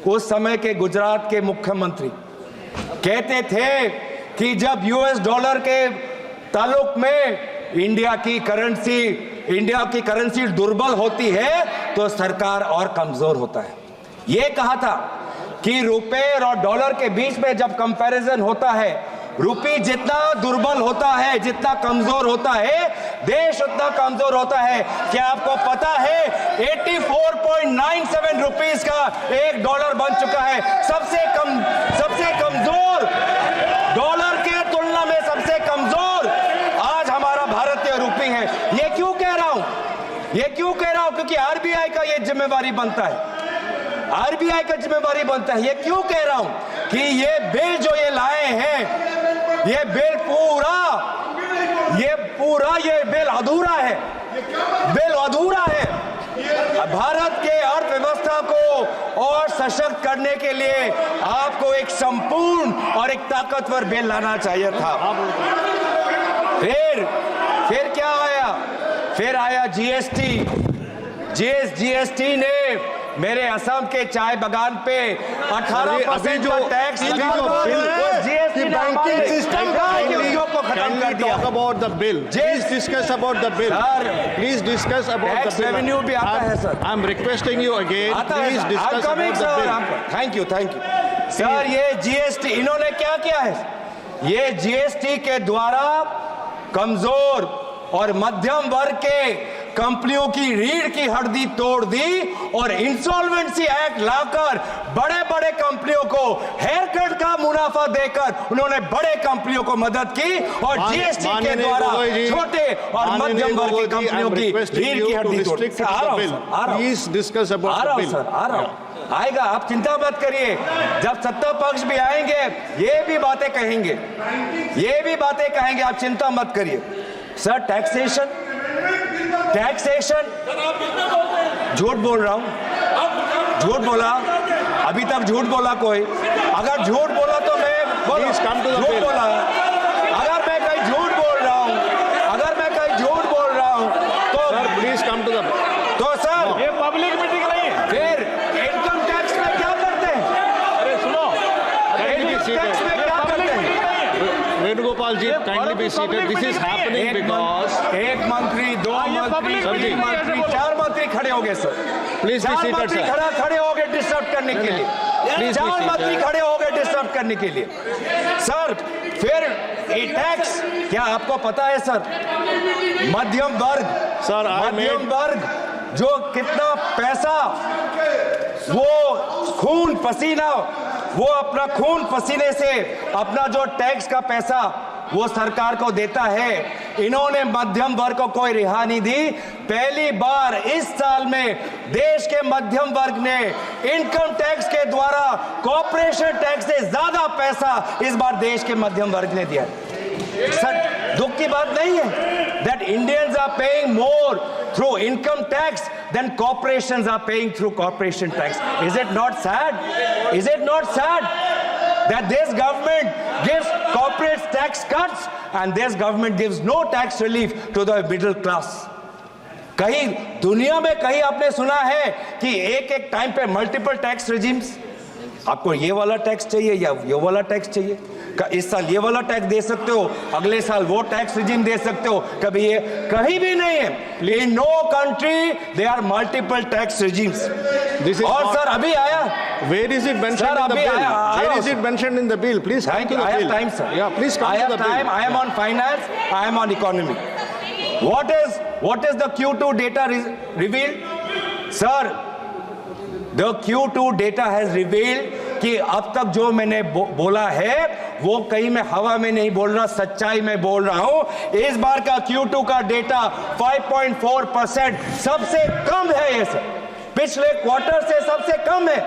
उस समय के गुजरात के मुख्यमंत्री कहते थे कि जब यूएस डॉलर के ताल्लुक में इंडिया की करेंसी दुर्बल होती है तो सरकार और कमजोर होता है। ये कहा था कि रुपए और डॉलर के बीच में जब कंपैरिजन होता है, रुपये जितना दुर्बल होता है, जितना कमजोर होता है, देश उतना कमजोर होता है। क्या आपको पता है 84.97 रुपीस का एक डॉलर बन चुका है। सबसे कमजोर डॉलर के तुलना में सबसे कमजोर आज हमारा भारतीय रुपये है। ये क्यों कह रहा हूं? क्योंकि आरबीआई का ये जिम्मेवारी बनता है, आरबीआई का जिम्मेवारी बनता है। ये क्यों कह रहा हूं कि ये बिल जो ये लाए हैं, ये बिल अधूरा है, भारत के अर्थव्यवस्था को और सशक्त करने के लिए आपको एक संपूर्ण और एक ताकतवर बिल लाना चाहिए था। फिर क्या आया? फिर आया जीएसटी ने मेरे असम के चाय बागान पे 18% जो टैक्स लगा जीएसटी बैंकिंग सिस्टम का उद्योग को खत्म कर दिया। About the bill, please discuss about the bill, please discuss about the bill. Revenue भी आता है sir. I am requesting you again, please discuss about the bill. Thank you sir. ये जीएसटी इन्होंने क्या किया है? ये जीएसटी के द्वारा कमजोर और मध्यम वर्ग के कंपनियों की रीढ़ की हड्डी तोड़ दी और इंसॉल्वेंसी एक्ट लाकर बड़े बड़े कंपनियों को हेयर कट का मुनाफा देकर उन्होंने बड़े कंपनियों को मदद की और जीएसटी के द्वारा छोटे और मध्यम वर्ग की कंपनियों की रीढ़ की हड्डी तोड़ दी। Please discuss about the bill. आएगा, आप चिंता मत करिए। जब सत्ता पक्ष भी आएंगे ये भी बातें कहेंगे, आप चिंता मत करिए। सर टैक्सेशन झूठ बोल रहा हूं, झूठ बोला, अभी तक झूठ बोला कोई? अगर झूठ बोला तो मैं झूठ बोला। अगर मैं कहीं झूठ बोल रहा हूं, तो प्लीज कम टू द तो सर ये पब्लिक मीटिंग नहीं है। फिर इनकम टैक्स में क्या करते हैं? अरे सुनो, इनकम टैक्स में क्या करते हैं? Venugopal ji, kindly be seated. This is happening because एक मंत्री, दो मंत्री, तीन मंत्री, चार मंत्री खड़े हो गए sir. Please be seated, sir. खड़े हो गए डिस्टर्ब करने के लिए। चार मंत्री खड़े हो गए डिस्टर्ब करने के लिए। सर फिर ये टैक्स क्या आपको पता है सर? मध्यम वर्ग जो कितना पैसा वो अपना खून पसीने से अपना जो टैक्स का पैसा वो सरकार को देता है, इन्होंने मध्यम वर्ग को कोई रिहा नहीं दी। पहली बार इस साल में देश के मध्यम वर्ग ने इनकम टैक्स के द्वारा कॉर्पोरेशन टैक्स से ज्यादा पैसा इस बार देश के मध्यम वर्ग ने दिया। सर दुख की बात नहीं है that Indians are paying more through income tax than corporations are paying through corporation tax. Is it not sad? That this government gives corporate tax cuts and this government gives no tax relief to the middle class. कहीं दुनिया में कहीं आपने सुना है कि एक time पे मल्टीपल टैक्स रेजिम्स? आपको ये वाला टैक्स चाहिए या ये वाला टैक्स चाहिए? इस साल ये वाला टैक्स दे सकते हो, अगले साल वो टैक्स रिजिम दे सकते हो, कभी ये कहीं भी नहीं है। In no country they are multiple tax regimes. और सर अभी आया, where is it mentioned in the bill? Where is it mentioned in the bill? Please come to the bill. I have time, sir. Yeah, please come to the bill. I am on finance, I am on economy. What is the Q2 data revealed? Sir, the Q2 data has revealed कि अब तक जो मैंने बोला है वो कहीं मैं हवा में नहीं बोल रहा, सच्चाई में बोल रहा हूं। इस बार का Q2 का डेटा 5.4% सबसे कम है। ये सर पिछले क्वार्टर से सबसे कम है।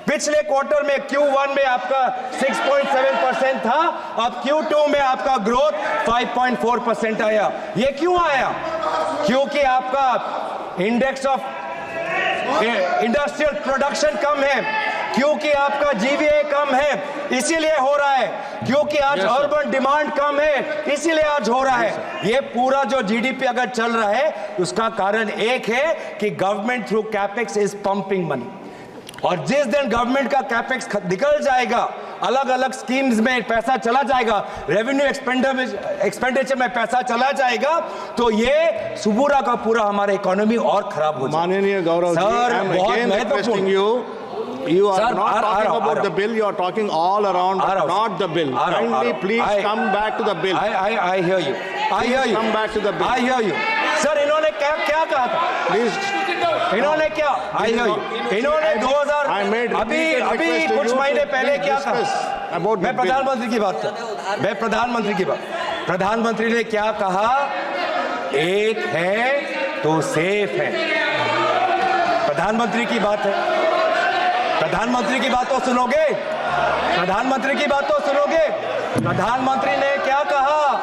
पिछले क्वार्टर में Q1 में आपका 6.7% था, अब Q2 में आपका ग्रोथ 5.4% आया। ये क्यों आया? क्योंकि आपका इंडेक्स ऑफ इंडस्ट्रियल प्रोडक्शन कम है, क्योंकि आपका जीवीए कम है इसीलिए हो रहा है, क्योंकि आज अर्बन डिमांड कम है इसीलिए आज हो रहा है। ये पूरा जो जीडीपी अगर चल रहा है उसका कारण एक है कि government through capex is pumping money. और जिस दिन गवर्नमेंट का कैपेक्स निकल जाएगा, अलग अलग स्कीम्स में पैसा चला जाएगा, रेवेन्यू एक्सपेंडिचर में पैसा चला जाएगा, तो ये पूरा का पूरा हमारा इकोनॉमी और खराब हो जाएगा। माननीय Gaurav ji, sir, I am बहुत again requesting महत्वपूर्ण। you are Sir, not talking about the bill, you are talking all around, but not the bill. Kindly please come back to the bill. I hear you. I hear you. Come back to the bill. I hear you. Sir, इन्होंने क्या कहा था? Please. इन्होंने क्या? I hear you. इन्होंने 2000 अभी कुछ महीने पहले क्या कहा? मैं प्रधानमंत्री की बात कर, मैं प्रधानमंत्री ने क्या कहा? एक है तो सेफ है। प्रधानमंत्री की बात है, प्रधानमंत्री की बात तो सुनोगे, प्रधानमंत्री की बात तो सुनोगे। प्रधानमंत्री ने क्या कहा?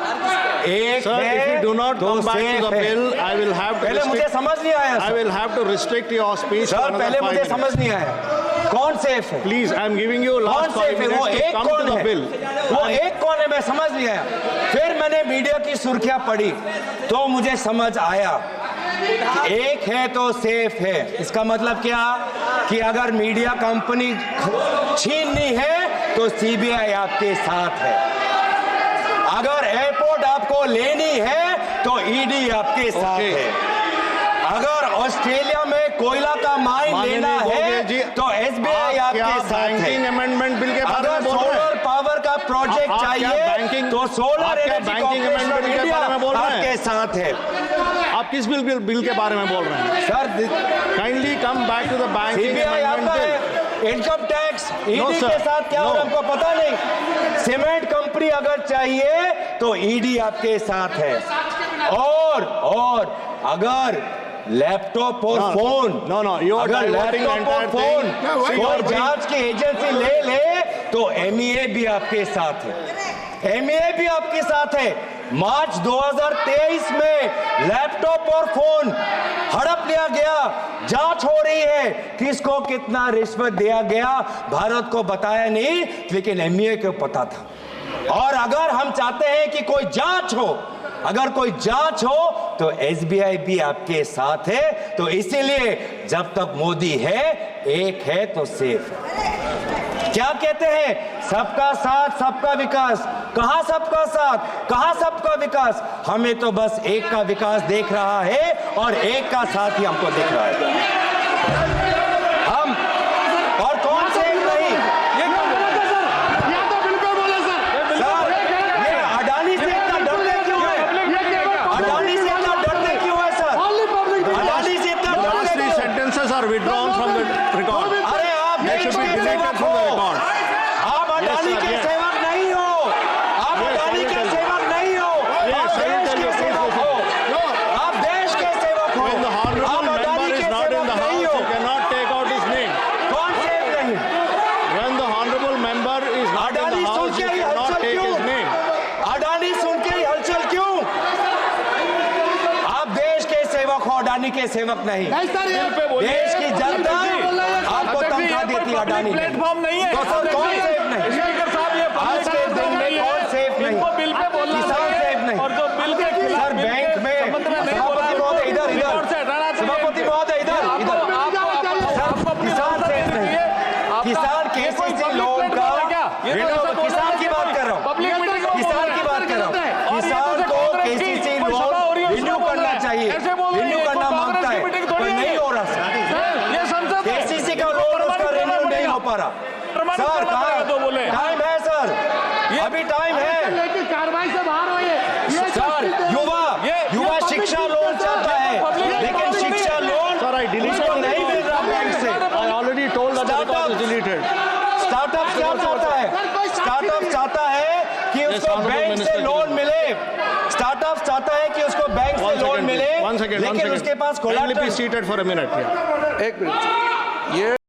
एक Sir, है if you do not तो come back safe to the है। bill, I will have to पहले मुझे समझ नहीं आया I will have to restrict your speech. for sir, another पहले 5 मुझे minutes. समझ नहीं आया कौन सेफ है। Please, I am giving you कौन last 5 सेफ है? वो minutes to एक come to कौन the है? bill. वो एक कौन है? मैं समझ नहीं आया। फिर मैंने मीडिया की सुर्खियां पढ़ी तो मुझे समझ आया एक है तो सेफ है। इसका मतलब क्या कि अगर मीडिया कंपनी छीननी है तो सीबीआई आपके साथ है, अगर एयरपोर्ट आपको लेनी है तो ईडी आपके साथ है, अगर ऑस्ट्रेलिया में कोयला का माइन लेना है तो एसबीआई आपके साथ है, बैंकिंग अमेंडमेंट बिल के बारे में बोल रहे सोलर हैं? पावर का प्रोजेक्ट चाहिए तो solar energy banking amendment bill के बारे में बोल रहे आपके हैं? साथ है। आप किस बिल के बारे में बोल रहे हैं? Sir, kindly come back to the banking CBI आपका अमेंडमेंट बिल। है, income tax ED No, sir. के साथ क्या हो No. हमको पता नहीं। सीमेंट कंपनी अगर चाहिए तो ईडी आपके साथ है, और अगर लैपटॉप और फोन you are अगर diverting the लैपटॉप और entire फोन thing. कोई जांच की एजेंसी ले तो एमईए भी आपके साथ है, एमईए भी आपके साथ है। मार्च 2023 में लैपटॉप और फोन हड़प लिया गया, जांच हो रही है किसको कितना रिश्वत दिया गया, भारत को बताया नहीं लेकिन एमईए को पता था। और अगर हम चाहते हैं कि कोई जांच हो, अगर कोई जांच हो तो एसबीआई भी आपके साथ है। तो इसीलिए जब तक मोदी है, एक है तो सेफ है। क्या कहते हैं? सबका साथ सबका विकास। कहां सबका साथ, कहां सबका विकास? हमें तो बस एक का विकास देख रहा है और एक का साथ ही हमको दिख रहा है। हम और कौन से एक नहीं? सर, ये अडानी से इतना डरते क्यों है? अडानी से इतना डरते क्यों है सर? अडानी से इतना The last डरते 3 क्यों? sentences are withdrawn from the record. अरे आप They देश should be के deleted सेवक from the हो, record. आप अडानी sir, के yes. सेवक नहीं हो, आप Yes, अडानी I will के tell you. सेवक नहीं हो, Yes, आप I will देश tell के you. सेवक हो, आप देश के सेवक हो, When the honorable आप member अडानी is के not in सेवक the नहीं house, हो। you cannot take out his name. कौन सेवक नहीं? When the honorable member is not in Adani the soon house, के you ही cannot हलचल take क्यों? his name. अडानी सुन के ही हलचल क्यों? आप देश के सेवक हो, अडानी के सेवक नहीं। देश की जनता आपको तनख्वाह देती है, अडानी नहीं। प्लेटफॉर्म नहीं है। तो सर कौन सेफ नहीं? स्पीकर साहब, ये आज के दिन में कौन सेफ नहीं? इनको बिल पे बोलना किसान चाहिए सेफ नहीं। और जो बिल के खिलाफ सर बैंक में संबंध में नहीं बोला सभापति महोदय इधर रिकॉर्ड से हटाना चाहिए। सभापति महोदय इधर सर, किसान सेफ नहीं। किसान केसीसी लोन का किसान की बात कर रहा हूँ, किसान की बात कर रहा हूँ। किसान को केसीसी लोन रिन्यू करना चाहिए, रिन्यू करना मांगता है पर नहीं हो रहा सर। ये संसद है। केसीसी का लोन उसका रिन्यू नहीं हो पा रहा सर। टाइम है सर, अभी टाइम है कार्रवाई से बाहर हो ये सर। युवा शिक्षा लोन चाहता है लेकिन शिक्षा लोन Sir, I deleted उसको the नहीं मिल रहा बैंक से। I already told that the record is deleted. Startup क्या चाहता है? स्टार्टअप चाहता है कि उसको honorable बैंक से minister. लोन मिले, स्टार्टअप चाहता है कि उसको बैंक से लोन मिले, One second. लेकिन उसके पास Kindly be collateral seated for a minute. Yeah. एक मिनट, ये